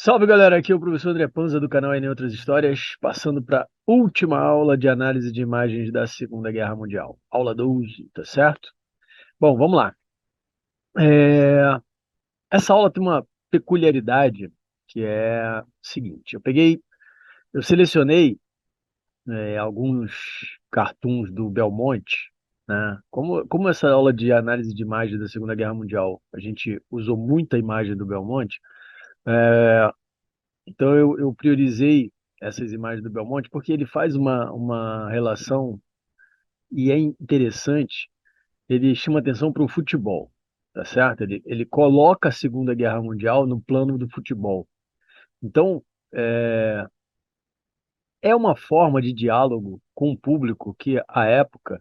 Salve galera, aqui é o professor André Panza do canal Enem Outras Histórias, passando para a última aula de análise de imagens da Segunda Guerra Mundial. Aula 12, tá certo? Bom, vamos lá. É, Essa aula tem uma peculiaridade que é o seguinte: eu selecionei alguns cartoons do Belmonte, né? Como essa aula de análise de imagens da Segunda Guerra Mundial, a gente usou muita imagem do Belmonte. Então eu priorizei essas imagens do Belmonte porque ele faz uma relação e é interessante, ele chama atenção para o futebol, tá certo? Ele coloca a Segunda Guerra Mundial no plano do futebol. Então, é, é uma forma de diálogo com um público que, à época,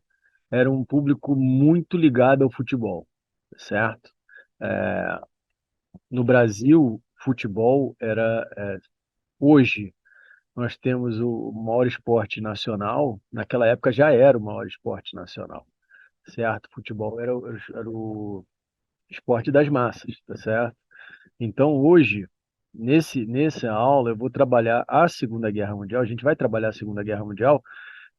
era um público muito ligado ao futebol, tá certo? É, no Brasil, futebol hoje, nós temos o maior esporte nacional, naquela época já era o maior esporte nacional, certo? Futebol era o esporte das massas, tá certo? Então, hoje, nessa aula, eu vou trabalhar a Segunda Guerra Mundial, a gente vai trabalhar a Segunda Guerra Mundial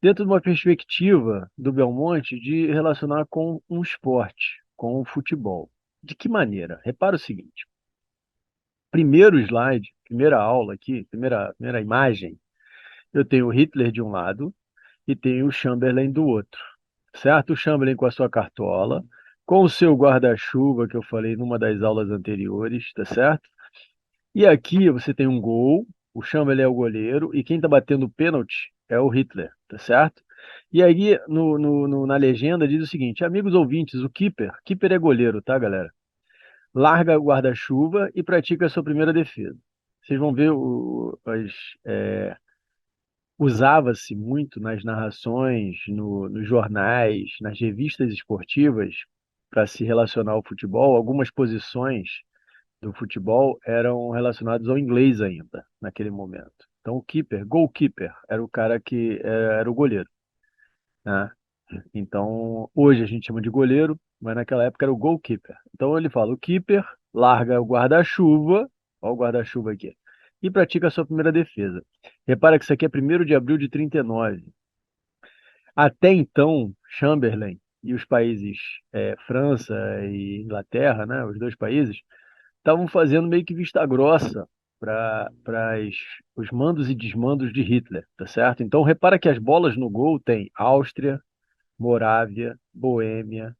dentro de uma perspectiva do Belmonte de relacionar com um esporte, com o futebol. De que maneira? Repara o seguinte, primeiro slide, primeira aula aqui, primeira imagem, eu tenho o Hitler de um lado, e tem o Chamberlain do outro, certo? O Chamberlain com a sua cartola, com o seu guarda-chuva, que eu falei numa das aulas anteriores, tá certo? E aqui você tem um gol, o Chamberlain é o goleiro, e quem está batendo o pênalti é o Hitler, tá certo? E aí, na legenda, diz o seguinte: amigos ouvintes, o keeper é goleiro, tá, galera? Larga o guarda-chuva e pratica a sua primeira defesa. Vocês vão ver é, usava-se muito nas narrações, nos jornais, nas revistas esportivas, para se relacionar ao futebol. Algumas posições do futebol eram relacionadas ao inglês ainda, naquele momento. Então, o keeper, goalkeeper, era o cara que era o goleiro, né? Então, hoje a gente chama de goleiro, mas naquela época era o goalkeeper. Então, ele fala: o keeper larga o guarda-chuva, olha o guarda-chuva aqui, e pratica a sua primeira defesa. Repara que isso aqui é 1º de abril de 39. Até então, Chamberlain e os países França e Inglaterra, né, os dois países, estavam fazendo meio que vista grossa para os mandos e desmandos de Hitler, tá certo? Então, repara que as bolas no gol tem Áustria, Morávia, Boêmia,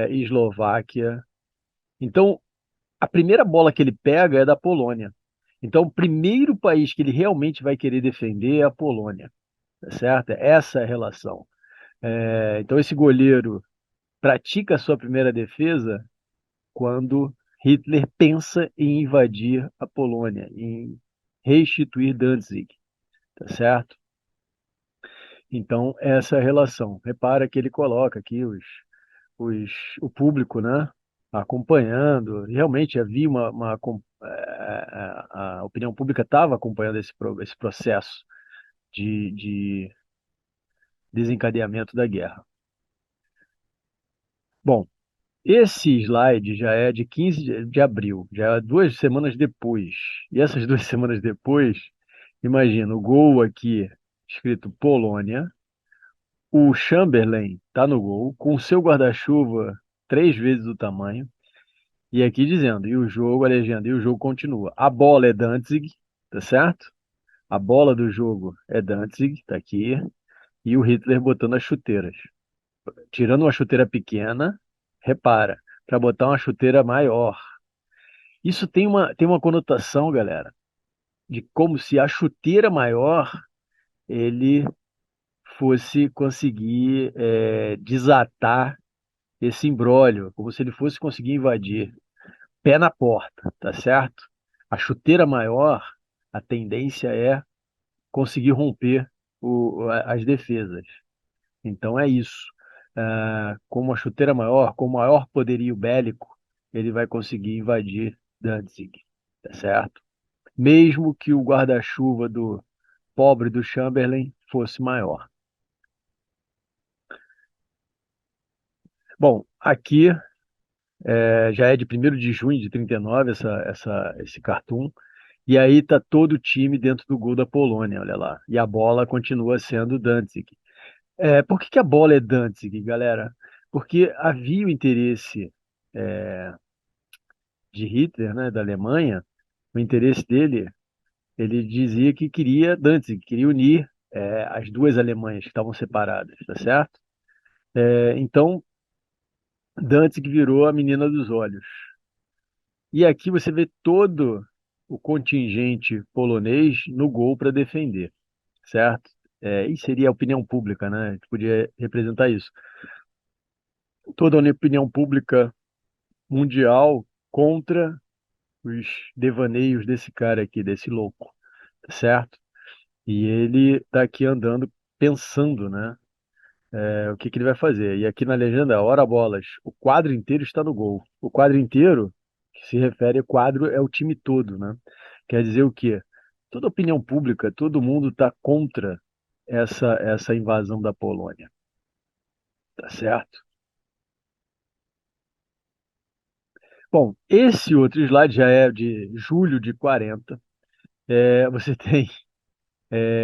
Eslováquia. Então, a primeira bola que ele pega é da Polônia. Então, o primeiro país que ele realmente vai querer defender é a Polônia, tá certo? Essa é a relação. Então, esse goleiro pratica a sua primeira defesa quando Hitler pensa em invadir a Polônia, em restituir Danzig, tá certo? Então, essa é a relação. Repara que ele coloca aqui os, o público, né, acompanhando. Realmente havia a opinião pública estava acompanhando esse processo de desencadeamento da guerra. Bom, esse slide já é de 15 de abril, já é 2 semanas depois. E essas 2 semanas depois, imagina, o gol aqui escrito Polônia, o Chamberlain está no gol, com o seu guarda-chuva 3 vezes o tamanho, e aqui dizendo, e o jogo, a legenda, e o jogo continua. A bola é Danzig, tá certo? A bola do jogo é Danzig, tá aqui, e o Hitler botando as chuteiras. Tirando uma chuteira pequena, repara, para botar uma chuteira maior. Isso tem uma conotação, galera, de como se a chuteira maior ele fosse conseguir desatar esse imbróglio, como se ele fosse conseguir invadir. Pé na porta, tá certo? A chuteira maior, a tendência é conseguir romper as defesas. Então é isso. Com uma chuteira maior, com maior poderio bélico, ele vai conseguir invadir Danzig, tá certo? Mesmo que o guarda-chuva do pobre do Chamberlain fosse maior. Bom, aqui já é de 1º de junho de 39 esse cartoon, E aí tá todo o time dentro do gol da Polônia, olha lá. E a bola continua sendo Danzig. Por que que a bola é Danzig, galera? Porque havia o interesse é, de Hitler, né, da Alemanha, o interesse dele, ele dizia que queria Danzig, queria unir as duas Alemanhas que estavam separadas, tá certo? Então, Danzig virou a menina dos olhos. E aqui você vê todo o contingente polonês no gol para defender, certo? E seria a opinião pública, né? A gente podia representar isso. Toda a opinião pública mundial contra os devaneios desse cara aqui, desse louco, tá certo? E ele tá aqui andando pensando, né? O que que ele vai fazer. E aqui na legenda, ora bolas, o quadro inteiro está no gol. O quadro inteiro, que se refere a quadro, é o time todo, né? Quer dizer o quê? Toda opinião pública, todo mundo está contra essa invasão da Polônia, tá certo? Bom, esse outro slide já é de julho de 40. Você tem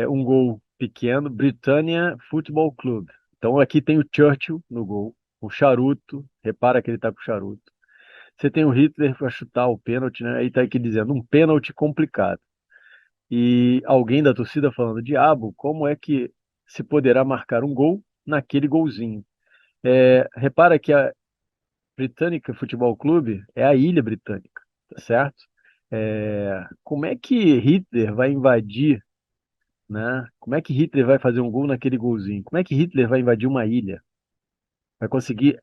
um gol pequeno, Britannia Football Club. Então aqui tem o Churchill no gol, o charuto, repara que ele está com charuto. Você tem o Hitler para chutar o pênalti, né? Aí está aqui dizendo um pênalti complicado. E alguém da torcida falando, diabo, como é que se poderá marcar um gol naquele golzinho? Repara que a Britânica Futebol Clube é a Ilha Britânica, tá certo? Como é que Hitler vai invadir, né? Como é que Hitler vai fazer um gol naquele golzinho? Como é que Hitler vai invadir uma ilha? Vai conseguir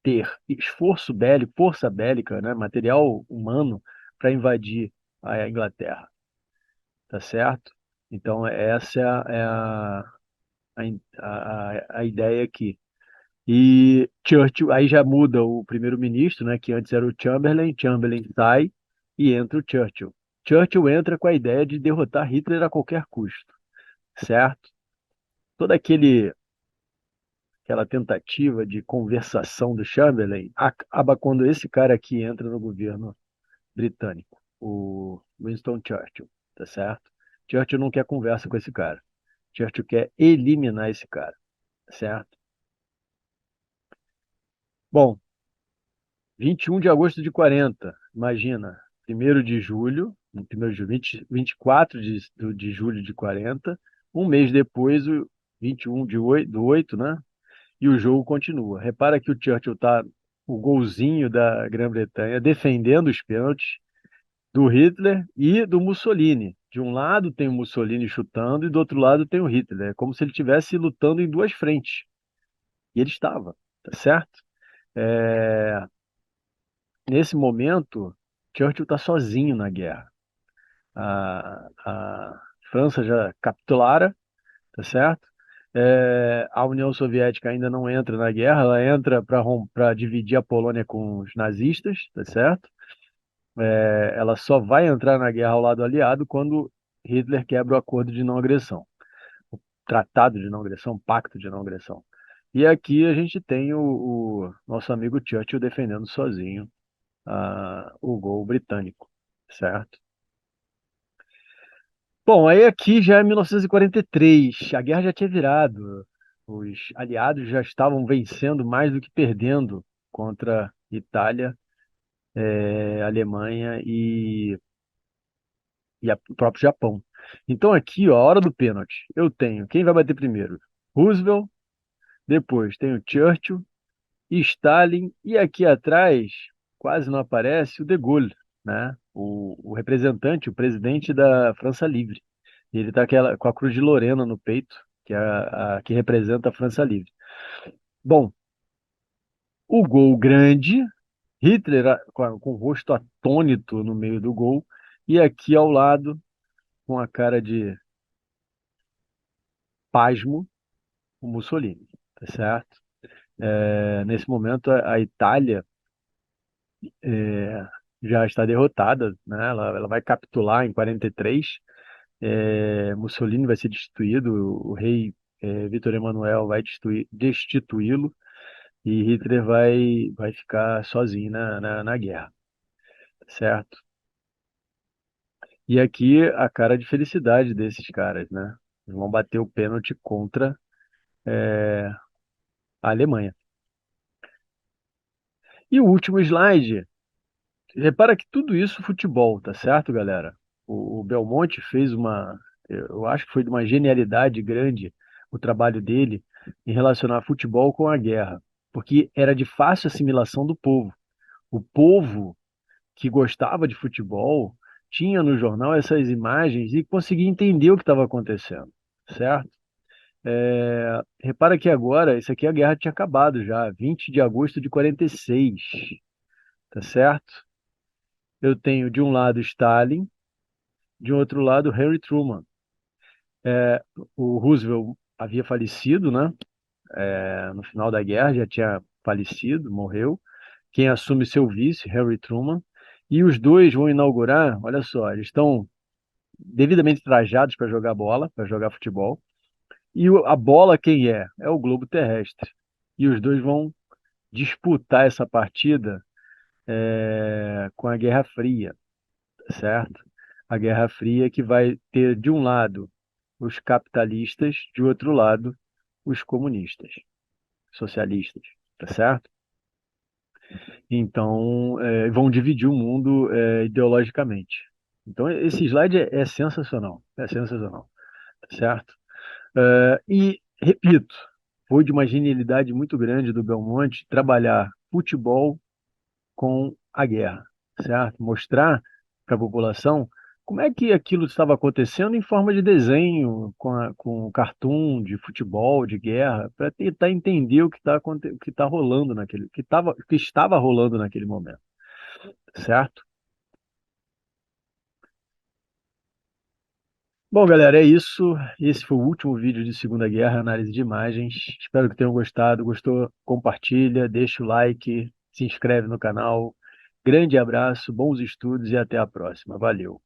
ter esforço bélico, força bélica, né? Material humano para invadir a Inglaterra, tá certo? Então essa a ideia aqui. E Churchill, aí já muda o primeiro-ministro, né, que antes era o Chamberlain, Chamberlain sai e entra o Churchill. Churchill entra com a ideia de derrotar Hitler a qualquer custo, certo? Toda aquela tentativa de conversação do Chamberlain acaba quando esse cara aqui entra no governo britânico, o Winston Churchill, tá certo? Churchill não quer conversa com esse cara. Churchill quer eliminar esse cara, tá certo? Bom, 21 de agosto de 40, imagina, 1º de julho, 24 de julho de 40, um mês depois, o 21 do 8, né? E o jogo continua. Repara que o Churchill está o golzinho da Grã-Bretanha defendendo os pênaltis do Hitler e do Mussolini. De um lado tem o Mussolini chutando e do outro lado tem o Hitler. É como se ele estivesse lutando em duas frentes. E ele estava, tá certo? É, Nesse momento, Churchill está sozinho na guerra. A França já capitulara, tá certo? A União Soviética ainda não entra na guerra, ela entra para dividir a Polônia com os nazistas, tá certo? Ela só vai entrar na guerra ao lado aliado quando Hitler quebra o acordo de não agressão, o tratado de não agressão, o pacto de não agressão. E aqui a gente tem o nosso amigo Churchill defendendo sozinho o gol britânico, certo? Bom, aí aqui já é 1943, a guerra já tinha virado, os aliados já estavam vencendo mais do que perdendo contra Itália, Alemanha e o próprio Japão. Então aqui, ó, a hora do pênalti, eu tenho, quem vai bater primeiro? Roosevelt, depois tenho Churchill, Stalin e aqui atrás, quase não aparece, o De Gaulle, né? O representante, o presidente da França Livre. Ele está com a Cruz de Lorena no peito, que é a que representa a França Livre. Bom, o gol grande, Hitler com o rosto atônito no meio do gol, e aqui ao lado, com a cara de pasmo, o Mussolini, tá certo? Nesse momento, a Itália é, já está derrotada, né? Ela vai capitular em 43. Mussolini vai ser destituído, o rei Vítor Emanuel vai destituí-lo e Hitler vai ficar sozinho na guerra, certo? E aqui a cara de felicidade desses caras, né? Eles vão bater o pênalti contra a Alemanha. E o último slide, repara que tudo isso futebol, tá certo, galera? O Belmonte fez eu acho que foi de uma genialidade grande o trabalho dele em relacionar futebol com a guerra, porque era de fácil assimilação do povo. O povo que gostava de futebol tinha no jornal essas imagens e conseguia entender o que estava acontecendo, certo? Repara que agora, isso aqui a guerra tinha acabado já, 20 de agosto de 46, tá certo? Eu tenho de um lado Stalin, de outro lado Harry Truman. É, o Roosevelt havia falecido, né? No final da guerra já tinha falecido, morreu. Quem assume seu vice, Harry Truman. E os dois vão inaugurar, olha só, eles estão devidamente trajados para jogar bola, para jogar futebol. E a bola quem é? É o globo terrestre. E os dois vão disputar essa partida com a Guerra Fria, certo? A Guerra Fria que vai ter de um lado os capitalistas, de outro lado os comunistas, socialistas, tá certo? Então vão dividir o mundo ideologicamente. Então esse slide é sensacional, tá certo? E repito, foi de uma genialidade muito grande do Belmonte trabalhar futebol com a guerra, certo? Mostrar para a população como é que aquilo estava acontecendo em forma de desenho, com cartoon de futebol, de guerra, para tentar entender o que tá rolando que estava rolando naquele momento, certo? Bom, galera, é isso. Esse foi o último vídeo de Segunda Guerra, análise de imagens. Espero que tenham gostado. Gostou? Compartilha, deixa o like, se inscreve no canal. Grande abraço, bons estudos e até a próxima. Valeu!